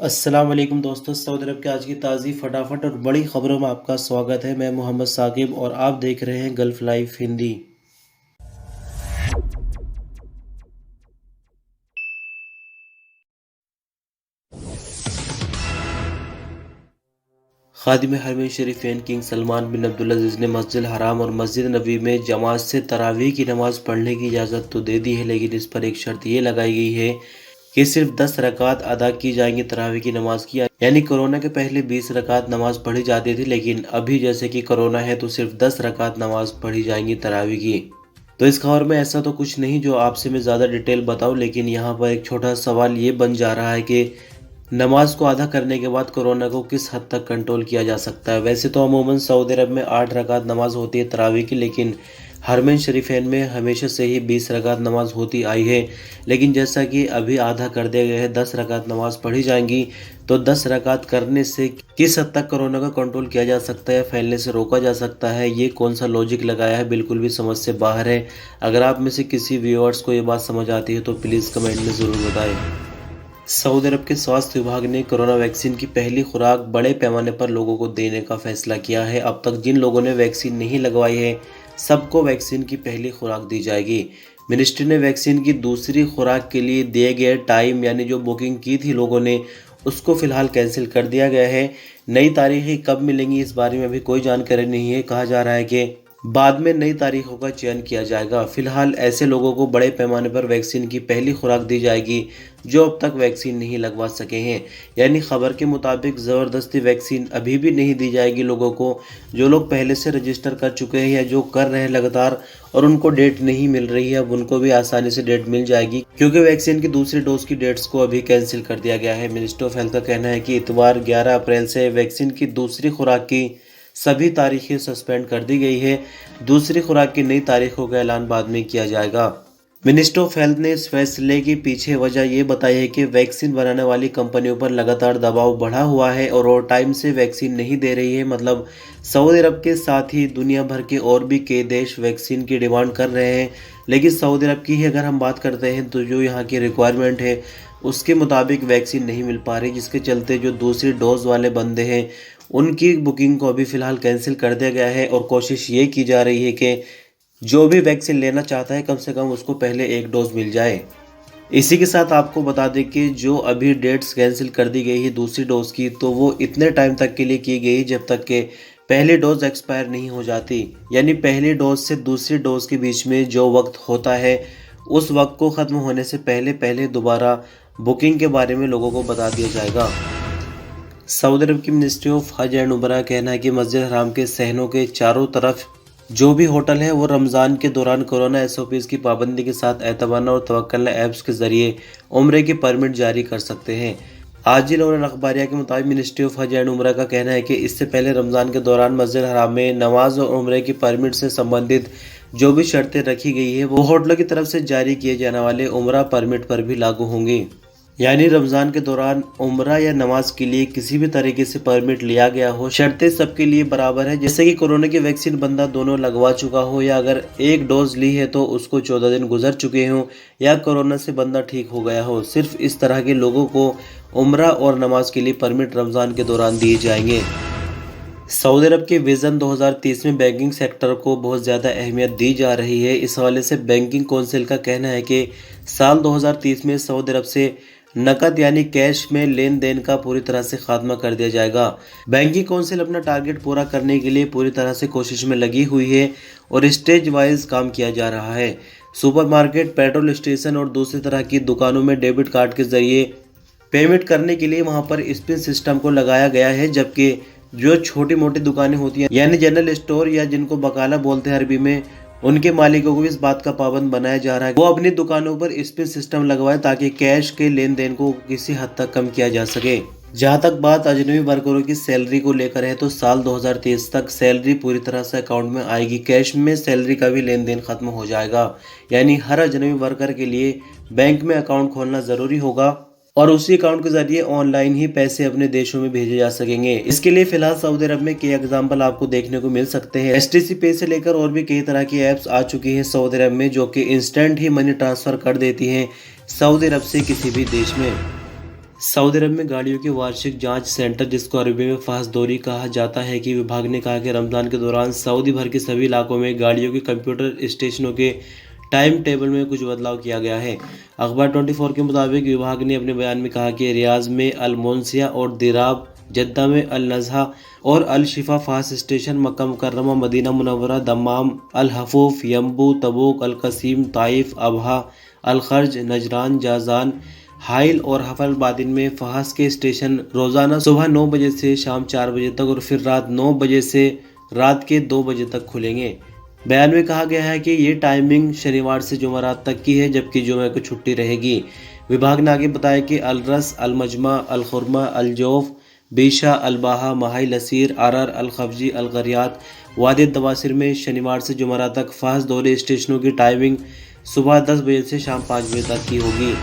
अस्सलाम वालेकुम दोस्तों, सऊदी अरब की आज की ताज़ी फटाफट और बड़ी खबरों में आपका स्वागत है। मैं मोहम्मद साकिब और आप देख रहे हैं गल्फ लाइफ हिंदी। खादिम हरमैन शरीफैन किंग सलमान बिन अब्दुल्लाज़ीज़ ने मस्जिद हराम और मस्जिद नबी में जमात से तरावीह की नमाज़ पढ़ने की इजाज़त तो दे दी है, लेकिन इस पर एक शर्त ये लगाई गई है कि सिर्फ 10 रकात अदा की जाएंगी तरावीह की नमाज की। यानी कोरोना के पहले 20 रकात नमाज पढ़ी जाती थी, लेकिन अभी जैसे कि कोरोना है तो सिर्फ 10 रकात नमाज पढ़ी जाएंगी तरावीह की। तो इस खबर में ऐसा तो कुछ नहीं जो आपसे मैं ज़्यादा डिटेल बताऊं, लेकिन यहाँ पर एक छोटा सवाल ये बन जा रहा है कि नमाज को अदा करने के बाद कोरोना को किस हद तक कंट्रोल किया जा सकता है। वैसे तो अमूमन सऊदी अरब में 8 रकात नमाज होती है तरावी की, लेकिन हरमैन शरीफैन में हमेशा से ही 20 रकात नमाज होती आई है। लेकिन जैसा कि अभी आधा कर दिया गया है, 10 रकात नमाज पढ़ी जाएंगी। तो 10 रकात करने से किस हद तक कोरोना का कंट्रोल किया जा सकता है, फैलने से रोका जा सकता है, ये कौन सा लॉजिक लगाया है, बिल्कुल भी समझ से बाहर है। अगर आप में से किसी व्यूअर्स को ये बात समझ आती है तो प्लीज़ कमेंट में ज़रूर बताएं। सऊदी अरब के स्वास्थ्य विभाग ने कोरोना वैक्सीन की पहली खुराक बड़े पैमाने पर लोगों को देने का फैसला किया है। अब तक जिन लोगों ने वैक्सीन नहीं लगवाई है, सबको वैक्सीन की पहली खुराक दी जाएगी। मिनिस्ट्री ने वैक्सीन की दूसरी खुराक के लिए दिए गए टाइम यानी जो बुकिंग की थी लोगों ने, उसको फिलहाल कैंसिल कर दिया गया है। नई तारीखें कब मिलेंगी इस बारे में अभी कोई जानकारी नहीं है। कहा जा रहा है कि बाद में नई तारीखों का चयन किया जाएगा। फिलहाल ऐसे लोगों को बड़े पैमाने पर वैक्सीन की पहली खुराक दी जाएगी जो अब तक वैक्सीन नहीं लगवा सके हैं। यानी खबर के मुताबिक ज़बरदस्ती वैक्सीन अभी भी नहीं दी जाएगी लोगों को। जो लोग पहले से रजिस्टर कर चुके हैं या जो कर रहे हैं लगातार और उनको डेट नहीं मिल रही है, अब उनको भी आसानी से डेट मिल जाएगी, क्योंकि वैक्सीन की दूसरी डोज की डेट्स को अभी कैंसिल कर दिया गया है। मिनिस्ट्री ऑफ हेल्थ का कहना है कि इतवार 11 अप्रैल से वैक्सीन की दूसरी खुराक की सभी तारीखें सस्पेंड कर दी गई है। दूसरी खुराक की नई तारीखों का ऐलान बाद में किया जाएगा। मिनिस्ट्री ऑफ हेल्थ ने इस फैसले की पीछे वजह ये बताई है कि वैक्सीन बनाने वाली कंपनियों पर लगातार दबाव बढ़ा हुआ है और टाइम से वैक्सीन नहीं दे रही है। मतलब सऊदी अरब के साथ ही दुनिया भर के और भी कई देश वैक्सीन की डिमांड कर रहे हैं, लेकिन सऊदी अरब की ही अगर हम बात करते हैं तो जो यहाँ की रिक्वायरमेंट है उसके मुताबिक वैक्सीन नहीं मिल पा रही, जिसके चलते जो दूसरी डोज वाले बंदे हैं उनकी बुकिंग को अभी फ़िलहाल कैंसिल कर दिया गया है। और कोशिश ये की जा रही है कि जो भी वैक्सीन लेना चाहता है कम से कम उसको पहले एक डोज मिल जाए। इसी के साथ आपको बता दें कि जो अभी डेट्स कैंसिल कर दी गई है दूसरी डोज की, तो वो इतने टाइम तक के लिए की गई जब तक के पहली डोज एक्सपायर नहीं हो जाती। यानी पहली डोज से दूसरी डोज के बीच में जो वक्त होता है उस वक्त को ख़त्म होने से पहले पहले दोबारा बुकिंग के बारे में लोगों को बता दिया जाएगा। सऊदी अरब की मिनिस्ट्री ऑफ हज एंड उमरा का कहना है कि मस्जिद हराम के सहनों के चारों तरफ जो भी होटल है वो रमज़ान के दौरान कोरोना एसओपीज़ की पाबंदी के साथ एतवाना और तवक्कलना ऐप्स के ज़रिए उम्रे की परमिट जारी कर सकते हैं। आजिल और अखबारिया के मुताबिक मिनिस्ट्री ऑफ हज एंड उमरा का कहना है कि इससे पहले रमज़ान के दौरान मस्जिद हराम में नमाज और उम्रे की परमिट से संबंधित जो भी शर्तें रखी गई है वो होटलों की तरफ से जारी किए जाने वाले उम्रा परमिट पर भी लागू होंगी। यानी रमज़ान के दौरान उम्रा या नमाज के लिए किसी भी तरीके से परमिट लिया गया हो, शर्तें सबके लिए बराबर है। जैसे कि कोरोना की वैक्सीन बंदा दोनों लगवा चुका हो या अगर एक डोज ली है तो उसको 14 दिन गुजर चुके हों या कोरोना से बंदा ठीक हो गया हो, सिर्फ इस तरह के लोगों को उम्रा और नमाज के लिए परमिट रमज़ान के दौरान दिए जाएंगे। सऊदी अरब के विज़न 2030 में बैंकिंग सेक्टर को बहुत ज़्यादा अहमियत दी जा रही है। इस हवाले से बैंकिंग कौंसिल का कहना है कि साल 2030 में सऊदी अरब से नकद यानी कैश में लेन देन का पूरी तरह से खात्मा कर दिया जाएगा। बैंकिंग कौंसिल अपना टारगेट पूरा करने के लिए पूरी तरह से कोशिश में लगी हुई है और स्टेज वाइज काम किया जा रहा है। सुपरमार्केट, पेट्रोल स्टेशन और दूसरी तरह की दुकानों में डेबिट कार्ड के जरिए पेमेंट करने के लिए वहां पर स्पिन सिस्टम को लगाया गया है, जबकि जो छोटी मोटी दुकानें होती हैं यानी जनरल स्टोर या जिनको बकाला बोलते हैं अरबी में, उनके मालिकों को भी इस बात का पाबंद बनाया जा रहा है वो अपनी दुकानों पर स्पिन सिस्टम लगवाए ताकि कैश के लेन देन को किसी हद तक कम किया जा सके। जहां तक बात अजनबी वर्करों की सैलरी को लेकर है तो साल 2023 तक सैलरी पूरी तरह से अकाउंट में आएगी। कैश में सैलरी का भी लेन देन खत्म हो जाएगा। यानी हर अजनबी वर्कर के लिए बैंक में अकाउंट खोलना ज़रूरी होगा और उसी अकाउंट के जरिए ऑनलाइन ही पैसे अपने देशों में भेजे जा सकेंगे। इसके लिए फिलहाल सऊदी अरब में कई एग्जाम्पल आपको देखने को मिल सकते हैं। एसटीसी पे से लेकर और भी कई तरह की ऐप्स आ चुकी हैं सऊदी अरब में, जो कि इंस्टेंट ही मनी ट्रांसफ़र कर देती हैं सऊदी अरब से किसी भी देश में। सऊदी अरब में गाड़ियों के वार्षिक जांच सेंटर, जिसको अरबी में फासदोरी कहा जाता है, कि विभाग ने कहा कि रमजान के दौरान सऊदी भर के सभी इलाकों में गाड़ियों के कंप्यूटर स्टेशनों के टाइम टेबल में कुछ बदलाव किया गया है। अखबार 24 के मुताबिक विभाग ने अपने बयान में कहा कि रियाज में अल मोन्सिया और दिराब, जद्दा में अल नज़हा और अल शिफा फास्ट स्टेशन, मक्का मुकर्रमा, मदीना मुनव्वरा, दम्माम, अल हफूफ, यम्बू, तबूक, अल कसीम, ताइफ, अबहा, अल खर्ज, नजरान, जाजान, हाइल और हफल बादिन में फहास के स्टेशन रोजाना सुबह 9 बजे से शाम 4 बजे तक और फिर रात 9 बजे से रात के 2 बजे तक खुलेंगे। बयान में कहा गया है कि ये टाइमिंग शनिवार से जुमेरात तक की है, जबकि जुमे को छुट्टी रहेगी। विभाग ने आगे बताया कि अल रस, अल मजमा, अल खुरमा, अल जौफ, बीशा, अल बाहा, महाई लसीर, अरर, अल खफजी, अल गरियात, वादी दवासिर में शनिवार से जुमेरात तक फास दौरे स्टेशनों की टाइमिंग सुबह 10 बजे से शाम 5 बजे तक की होगी।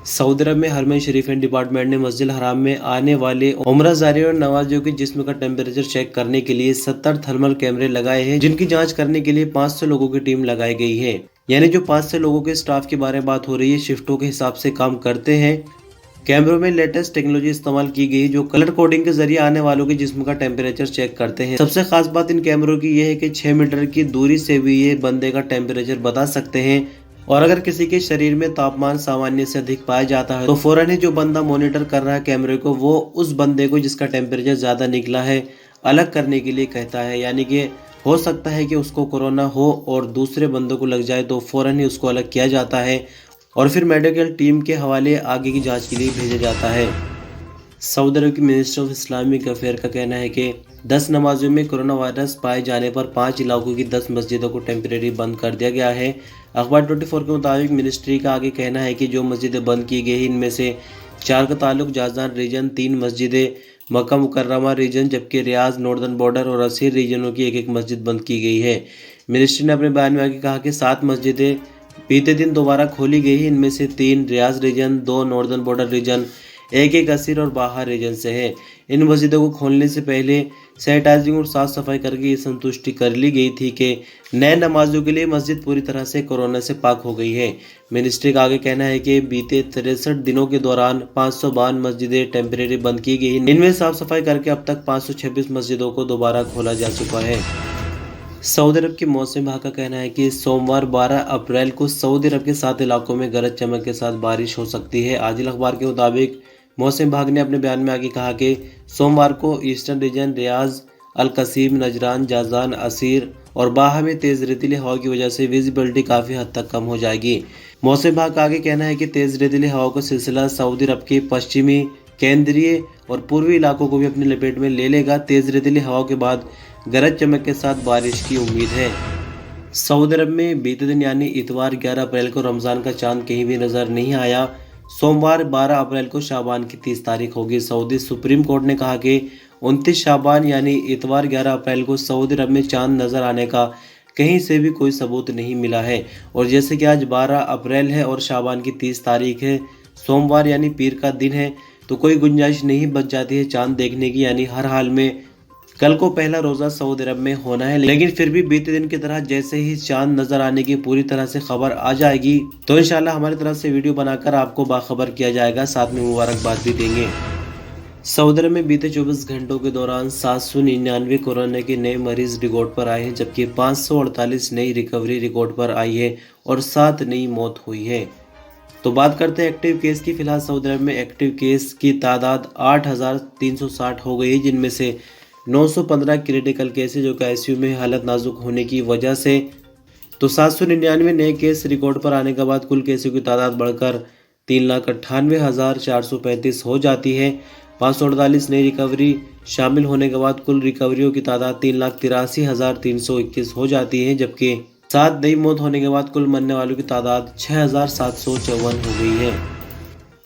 सऊदी अरब में हरमैन शरीफैन डिपार्टमेंट ने मस्जिद हराम में आने वाले उम्रा ज़ायरीन और नवाजियों के जिस्म का टेम्परेचर चेक करने के लिए 70 थर्मल कैमरे लगाए हैं, जिनकी जांच करने के लिए 500 लोगों की टीम लगाई गई है। यानी जो 500 लोगों के स्टाफ के बारे में बात हो रही है, शिफ्टों के हिसाब से काम करते हैं। कैमरों में लेटेस्ट टेक्नोलॉजी इस्तेमाल की गई, जो कलर कोडिंग के जरिए आने वालों के जिस्म का टेम्परेचर चेक करते हैं। सबसे खास बात इन कैमरों की यह है कि 6 मीटर की दूरी से भी ये बंदे का टेम्परेचर बता सकते हैं, और अगर किसी के शरीर में तापमान सामान्य से अधिक पाया जाता है तो फौरन ही जो बंदा मॉनिटर कर रहा है कैमरे को, वो उस बंदे को जिसका टेम्परेचर ज़्यादा निकला है अलग करने के लिए कहता है। यानी कि हो सकता है कि उसको कोरोना हो और दूसरे बंदों को लग जाए, तो फौरन ही उसको अलग किया जाता है और फिर मेडिकल टीम के हवाले आगे की जाँच के लिए भेजा जाता है। सऊदी अरब की मिनिस्टर ऑफ इस्लामिक अफेयर का कहना है कि 10 नमाजों में कोरोना वायरस पाए जाने पर 5 इलाकों की 10 मस्जिदों को टेम्परेरी बंद कर दिया गया है। अखबार 24 के मुताबिक मिनिस्ट्री का आगे कहना है कि जो मस्जिदें बंद की गई, इनमें से 4 का ताल्लुक जाजान रीजन, 3 मस्जिदें मक्का मुकर्रमा रीजन, जबकि रियाज, नॉर्दर्न बॉर्डर और असीर रीजनों की एक मस्जिद बंद की गई है। मिनिस्ट्री ने अपने बयान में आगे कहा कि 7 मस्जिदें बीते दिन दोबारा खोली गई है, इनमें से 3 रियाज रीजन, 2 नॉर्दर्न बॉर्डर रीजन, एक असीर और बाहर रीजन से है। इन मस्जिदों को खोलने से पहले सैनिटाइजिंग और साफ सफाई करके ये संतुष्टि कर ली गई थी कि नए नमाजों के लिए मस्जिद पूरी तरह से कोरोना से पाक हो गई है। मिनिस्ट्री का आगे कहना है कि बीते 63 दिनों के दौरान 552 मस्जिदें टेम्परेरी बंद की गई। इनमें साफ सफाई करके अब तक 526 मस्जिदों को दोबारा खोला जा चुका है। सऊदी अरब के मौसम विभाग का कहना है कि सोमवार 12 अप्रैल को सऊदी अरब के 7 इलाकों में गरज चमक के साथ बारिश हो सकती है। आजिल अखबार के मुताबिक मौसम विभाग ने अपने बयान में आगे कहा कि सोमवार को ईस्टर्न रीजन, रियाज, अल कसीम, नजरान, जाजान, असीर और बाहा में तेज़ रेतीली हवा की वजह से विजिबिलिटी काफ़ी हद तक कम हो जाएगी। मौसम विभाग का आगे कहना है कि तेज़ रेतीली हवा का सिलसिला सऊदी अरब के पश्चिमी, केंद्रीय और पूर्वी इलाकों को भी अपनी लपेट में ले लेगा। तेज़ रेतीली हवा के बाद गरज चमक के साथ बारिश की उम्मीद है। सऊदी अरब में बीते दिन यानी इतवार 11 अप्रैल को रमज़ान का चांद कहीं भी नज़र नहीं आया। सोमवार 12 अप्रैल को शाबान की 30 तारीख होगी। सऊदी सुप्रीम कोर्ट ने कहा कि 29 शाबान यानी इतवार 11 अप्रैल को सऊदी अरब में चांद नज़र आने का कहीं से भी कोई सबूत नहीं मिला है। और जैसे कि आज 12 अप्रैल है और शाबान की 30 तारीख है, सोमवार यानी पीर का दिन है, तो कोई गुंजाइश नहीं बच जाती है चांद देखने की। यानी हर हाल में कल को पहला रोज़ा सऊदी अरब में होना है, लेकिन फिर भी बीते दिन की तरह जैसे ही चांद नज़र आने की पूरी तरह से खबर आ जाएगी तो इंशाल्लाह हमारी तरफ से वीडियो बनाकर आपको बाखबर किया जाएगा, साथ में मुबारकबाद भी देंगे। सऊदी अरब में बीते 24 घंटों के दौरान 799 कोरोना के नए मरीज रिकॉर्ड पर आए हैं, जबकि 548 नई रिकवरी रिकॉर्ड पर आई है और 7 नई मौत हुई है। तो बात करते हैं एक्टिव केस की। फिलहाल सऊदी अरब में एक्टिव केस की तादाद 8,360 हो गई, जिनमें से 915 क्रिटिकल केस है, जो कि आईसीयू में हालत नाजुक होने की वजह से। तो 799 नए केस रिकॉर्ड पर आने के बाद कुल केसों की तादाद बढ़कर 3,98,435 हो जाती है। 548 नई रिकवरी शामिल होने के बाद कुल रिकवरियों की तादाद 3,83,321 हो जाती है, जबकि 7 नई मौत होने के बाद कुल मरने वालों की तादाद 6,754 हो गई है।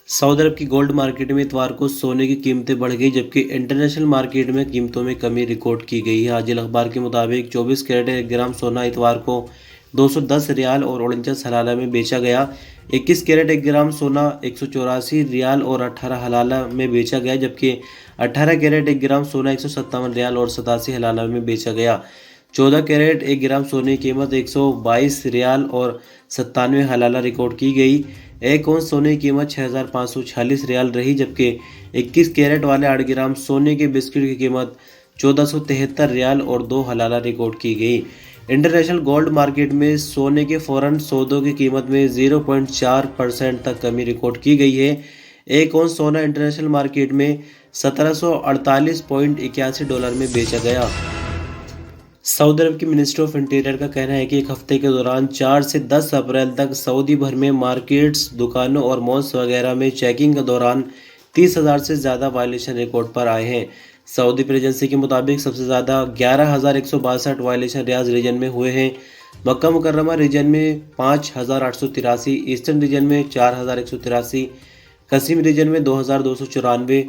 सऊदी अरब की गोल्ड मार्केट में इतवार को सोने की कीमतें बढ़ गई, जबकि इंटरनेशनल मार्केट में कीमतों में कमी रिकॉर्ड की गई है। आजिल अखबार के मुताबिक 24 कैरेट 1 ग्राम सोना इतवार को 210 रियाल और 49 हलाला में बेचा गया। 21 कैरेट 1 ग्राम सोना 184 रियाल और 18 हलाला में बेचा गया, जबकि 18 कैरेट 1 ग्राम सोना 157 रियाल और 87 हलाला में बेचा गया। 14 कैरेट 1 ग्राम सोने की कीमत 122 रियाल और 97 हलाला रिकॉर्ड की गई। एक औंस सोने की कीमत 6,546 रियाल रही, जबकि 21 कैरेट वाले 8 ग्राम सोने के बिस्किट की कीमत 1473 रियाल और 2 हलाला रिकॉर्ड की गई। इंटरनेशनल गोल्ड मार्केट में सोने के फॉरेन सौदों की कीमत में 0.4% तक कमी रिकॉर्ड की गई है। एक औंस सोना इंटरनेशनल मार्केट में 1748.81 डॉलर में बेचा गया। सऊदी अरब की मिनिस्ट्री ऑफ इंटीरियर का कहना है कि एक हफ्ते के दौरान 4 से 10 अप्रैल तक सऊदी भर में मार्केट्स, दुकानों और मॉल्स वगैरह में चेकिंग के दौरान 30,000 से ज़्यादा वायलेशन रिकॉर्ड पर आए हैं। सऊदी प्रेस एजेंसी के मुताबिक सबसे ज़्यादा 11,162 वायलेशन रियाज रीजन में हुए हैं। मक्का मुकर्रमा रीजन में 5,883, ईस्टर्न रीजन में 4,183, कसीम रीजन में 2,294,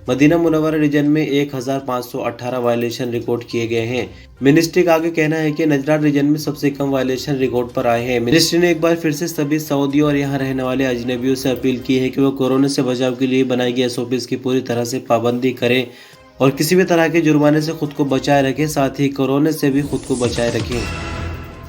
मदीना मुनव्वरा रीजन में 1,518 वायलेशन रिकॉर्ड किए गए हैं। मिनिस्ट्री का आगे कहना है कि नजरान रीजन में सबसे कम वायलेशन रिकॉर्ड पर आए हैं। मिनिस्ट्री ने एक बार फिर से सभी सऊदी और यहां रहने वाले अजनबियों से अपील की है कि वो कोरोना से बचाव के लिए बनाई गई SOPs की पूरी तरह से पाबंदी करें और किसी भी तरह के जुर्माने से खुद को बचाए रखें, साथ ही कोरोना से भी खुद को बचाए रखें।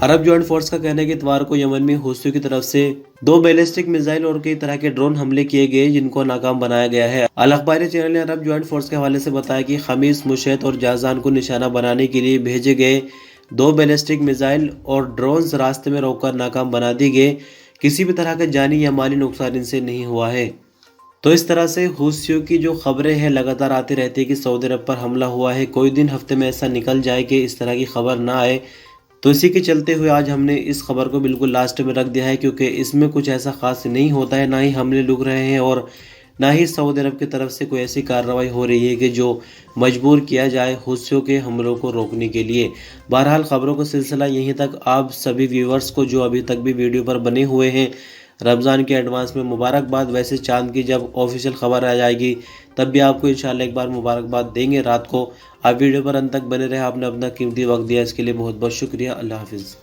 अरब ज्वाइंट फोर्स का कहना है कि इतवार को यमन में हूथियों की तरफ से 2 बैलिस्टिक मिसाइल और कई तरह के ड्रोन हमले किए गए, जिनको नाकाम बनाया गया है। अल अखबारी चैनल ने अरब ज्वाइंट फोर्स के हवाले से बताया कि खमीस, मुशैत और जाजान को निशाना बनाने के लिए भेजे गए 2 बैलिस्टिक मिसाइल और ड्रोन्स रास्ते में रोककर नाकाम बना दिए गए। किसी भी तरह का जानी या माली नुकसान इनसे नहीं हुआ है। तो इस तरह से हूथियों की जो खबरें हैं लगातार आती रहती है कि सऊदी अरब पर हमला हुआ है। कोई दिन हफ्ते में ऐसा निकल जाए कि इस तरह की खबर ना आए। तो इसी के चलते हुए आज हमने इस खबर को बिल्कुल लास्ट में रख दिया है, क्योंकि इसमें कुछ ऐसा खास नहीं होता है, ना ही हमले लुक रहे हैं और ना ही सऊदी अरब की तरफ से कोई ऐसी कार्रवाई हो रही है कि जो मजबूर किया जाए हूथियों के हमलों को रोकने के लिए। बहरहाल खबरों का सिलसिला यहीं तक। आप सभी व्यूवर्स को जो अभी तक भी वीडियो पर बने हुए हैं, रमज़ान के एडवांस में मुबारकबाद। वैसे चांद की जब ऑफिशियल खबर आ जाएगी तब भी आपको इंशाल्लाह एक बार मुबारकबाद देंगे रात को। आप वीडियो पर अंत तक बने रहे, आपने अपना कीमती वक्त दिया, इसके लिए बहुत बहुत शुक्रिया। अल्लाह हाफिज़।